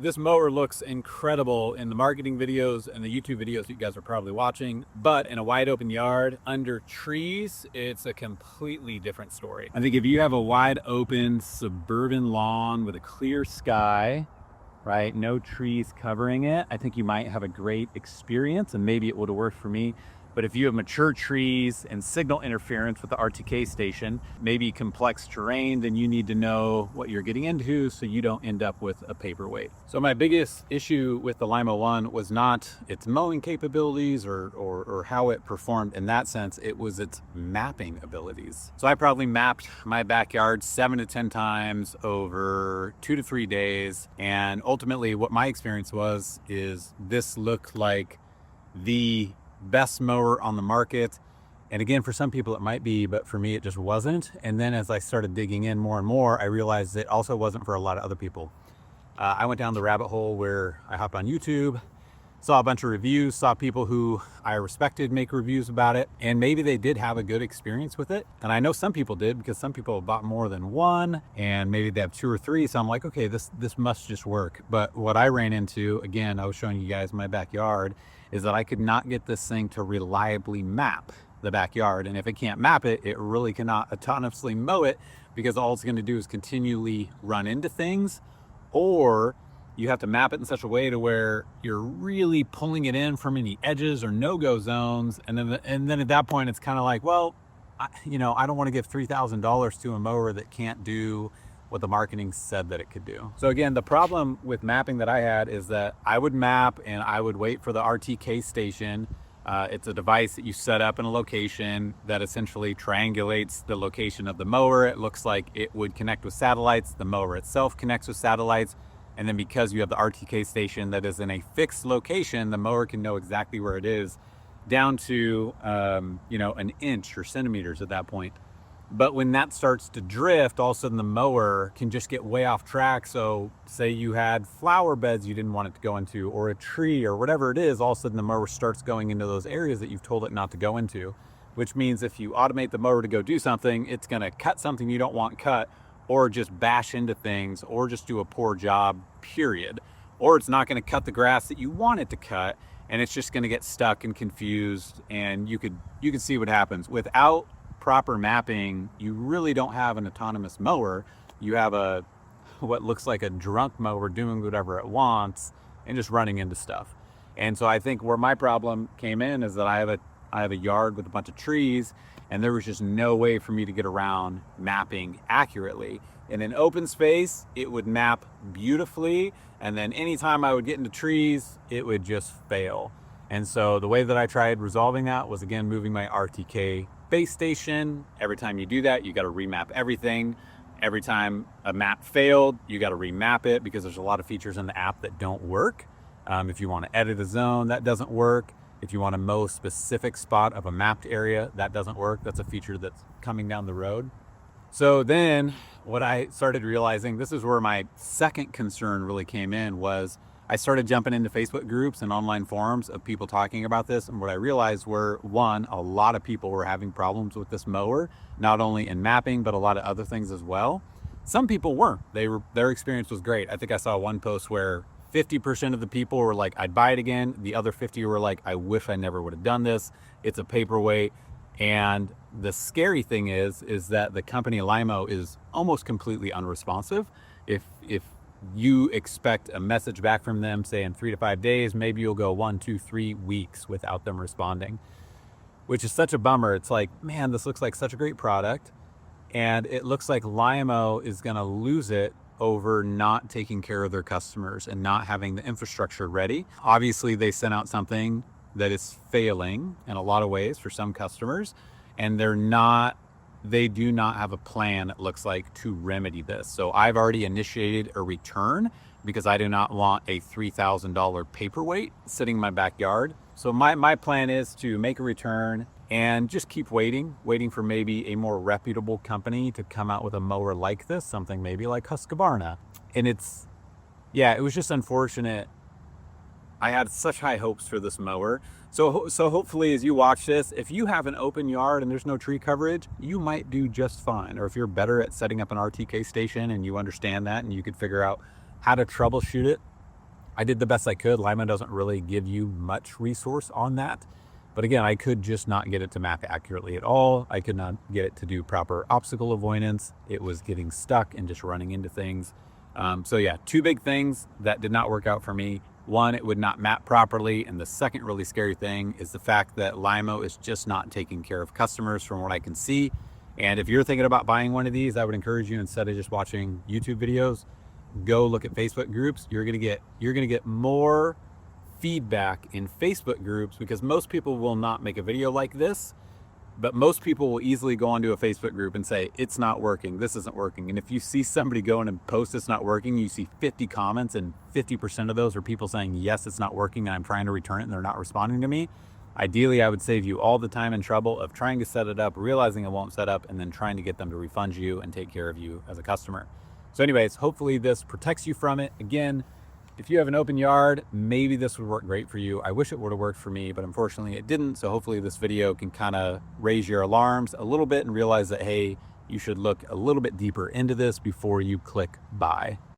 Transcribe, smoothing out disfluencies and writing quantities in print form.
This mower looks incredible in the marketing videos and the YouTube videos you guys are probably watching, but in a wide open yard under trees, it's a completely different story. I think if you have a wide open suburban lawn with a clear sky, right, no trees covering it, I think you might have a great experience, and maybe it would have worked for me. But if you have mature trees and signal interference with the RTK station, maybe complex terrain, then you need to know what you're getting into so you don't end up with a paperweight. So my biggest issue with the Lymow One was not its mowing capabilities or how it performed in that sense, it was its mapping abilities. So I probably mapped my backyard 7 to 10 times over 2 to 3 days. And ultimately what my experience was, is this looked like the best mower on the market. And again, for some people it might be, but for me it just wasn't. And then as I started digging in more and more, I realized it also wasn't for a lot of other people. I went down the rabbit hole where I hopped on YouTube, saw a bunch of reviews, saw people who I respected make reviews about it, and maybe they did have a good experience with it. And I know some people did, because some people have bought more than one, and maybe they have 2 or 3. So I'm like, okay, this must just work. But what I ran into, again, I was showing you guys my backyard, is that I could not get this thing to reliably map the backyard. And if it can't map it, it really cannot autonomously mow it, because all it's going to do is continually run into things, or you have to map it in such a way to where you're really pulling it in from any edges or no-go zones. And then at that point, it's kind of like, well, I don't want to give $3,000 to a mower that can't do what the marketing said that it could do. So again, the problem with mapping that I had is that I would map and I would wait for the RTK station. It's a device that you set up in a location that essentially triangulates the location of the mower. It looks like it would connect with satellites. The mower itself connects with satellites. And then because you have the RTK station that is in a fixed location, the mower can know exactly where it is, down to an inch or centimeters at that point. But when that starts to drift, all of a sudden the mower can just get way off track. So say you had flower beds you didn't want it to go into, or a tree or whatever it is, all of a sudden the mower starts going into those areas that you've told it not to go into, which means if you automate the mower to go do something, it's gonna cut something you don't want cut, or just bash into things, or just do a poor job, period. Or it's not gonna cut the grass that you want it to cut, and it's just gonna get stuck and confused, and you could see what happens. Without proper mapping, you really don't have an autonomous mower. You have what looks like a drunk mower doing whatever it wants and just running into stuff. And so I think where my problem came in is that I have a yard with a bunch of trees, and there was just no way for me to get around mapping accurately. In an open space, it would map beautifully, and then anytime I would get into trees, it would just fail. And so the way that I tried resolving that was, again, moving my RTK base station. Every time you do that, you got to remap everything. Every time a map failed, you got to remap it, because there's a lot of features in the app that don't work. If you want to edit a zone, that doesn't work. If you want to mow a specific spot of a mapped area, that doesn't work. That's a feature that's coming down the road. So then what I started realizing, this is where my second concern really came in, was I started jumping into Facebook groups and online forums of people talking about this. And what I realized were, one, a lot of people were having problems with this mower, not only in mapping, but a lot of other things as well. Some people weren't. Their experience was great. I think I saw one post where 50% of the people were like, I'd buy it again. The other 50 were like, I wish I never would have done this. It's a paperweight. And the scary thing is that the company Lymow is almost completely unresponsive. If you expect a message back from them, say in 3 to 5 days, maybe you'll go 1, 2, 3 weeks without them responding, which is such a bummer. It's like, man, this looks like such a great product, and it looks like Lymow is going to lose it over not taking care of their customers and not having the infrastructure ready. Obviously, they sent out something that is failing in a lot of ways for some customers, and they do not have a plan, it looks like, to remedy this. So I've already initiated a return, because I do not want a $3,000 paperweight sitting in my backyard. So my plan is to make a return and just keep waiting for maybe a more reputable company to come out with a mower like this, something maybe like Husqvarna. And it was just unfortunate. I had such high hopes for this mower. So hopefully as you watch this, if you have an open yard and there's no tree coverage, you might do just fine. Or if you're better at setting up an RTK station and you understand that and you could figure out how to troubleshoot it, I did the best I could. Lymow doesn't really give you much resource on that. But again, I could just not get it to map accurately at all. I could not get it to do proper obstacle avoidance. It was getting stuck and just running into things. So yeah, two big things that did not work out for me. One, it would not map properly. And the second really scary thing is the fact that Lymow is just not taking care of customers from what I can see. And if you're thinking about buying one of these, I would encourage you, instead of just watching YouTube videos, go look at Facebook groups. You're gonna get more feedback in Facebook groups, because most people will not make a video like this, but most people will easily go onto a Facebook group and say, it's not working, this isn't working. And if you see somebody go in and post it's not working, you see 50 comments and 50% of those are people saying, yes, it's not working and I'm trying to return it and they're not responding to me. Ideally, I would save you all the time and trouble of trying to set it up, realizing it won't set up, and then trying to get them to refund you and take care of you as a customer. So anyways, hopefully this protects you from it. Again, if you have an open yard, maybe this would work great for you. I wish it would have worked for me, but unfortunately it didn't. So hopefully this video can kind of raise your alarms a little bit and realize that, hey, you should look a little bit deeper into this before you click buy.